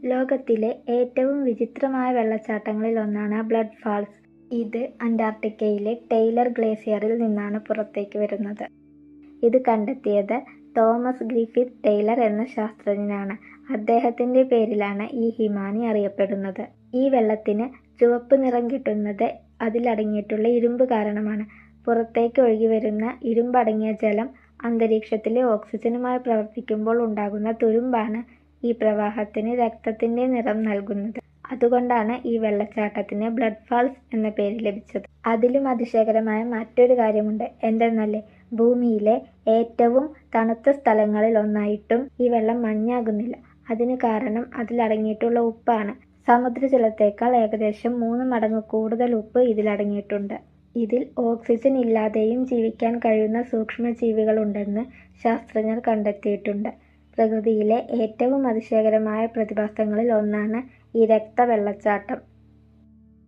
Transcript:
ലോകത്തിലെ ഏറ്റവും വിചിത്രമായ വെള്ളച്ചാട്ടങ്ങളിൽ ഒന്നാണ് ബ്ലഡ് ഫാൾസ്. ഇത് അന്റാർട്ടിക്കയിലെ ടെയ്ലർ ഗ്ലേസിയറിൽ നിന്നാണ് പുറത്തേക്ക് വരുന്നത്. ഇത് കണ്ടെത്തിയത് തോമസ് ഗ്രിഫിത്ത് ടെയ്ലർ എന്ന ശാസ്ത്രജ്ഞനാണ്. അദ്ദേഹത്തിന്റെ പേരിലാണ് ഈ ഹിമാനി അറിയപ്പെടുന്നത്. ഈ വെള്ളത്തിന് ചുവപ്പ് നിറം കിട്ടുന്നത് അതിലടങ്ങിയിട്ടുള്ള ഇരുമ്പ് കാരണമാണ്. പുറത്തേക്ക് ഒഴുകിവരുന്ന ഇരുമ്പടങ്ങിയ ജലം അന്തരീക്ഷത്തിലെ ഓക്സിജനുമായി പ്രവർത്തിക്കുമ്പോൾ ഉണ്ടാകുന്ന തുരുമ്പാണ് ഈ പ്രവാഹത്തിന് രക്തത്തിന്റെ നിറം നൽകുന്നത്. അതുകൊണ്ടാണ് ഈ വെള്ളച്ചാട്ടത്തിന് ബ്ലഡ് ഫാൾസ് എന്ന പേര് ലഭിച്ചത്. അതിലും അതിശയകരമായ മറ്റൊരു കാര്യമുണ്ട്. എന്തെന്നല്ലേ, ഭൂമിയിലെ ഏറ്റവും തണുത്ത സ്ഥലങ്ങളിൽ ഒന്നായിട്ടും ഈ വെള്ളം മഞ്ഞാകുന്നില്ല. അതിന് കാരണം അതിലടങ്ങിയിട്ടുള്ള ഉപ്പാണ്. സമുദ്രജലത്തേക്കാൾ ഏകദേശം 3 മടങ്ങ് കൂടുതൽ ഉപ്പ് ഇതിലടങ്ങിയിട്ടുണ്ട്. ഇതിൽ ഓക്സിജൻ ഇല്ലാതെയും ജീവിക്കാൻ കഴിയുന്ന സൂക്ഷ്മജീവികളുണ്ടെന്ന് ശാസ്ത്രജ്ഞർ കണ്ടെത്തിയിട്ടുണ്ട്. പ്രകൃതിയിലെ ഏറ്റവും അതിശയകരമായ പ്രതിഭാസങ്ങളിൽ ഒന്നാണ് ഈ രക്തവെള്ളച്ചാട്ടം.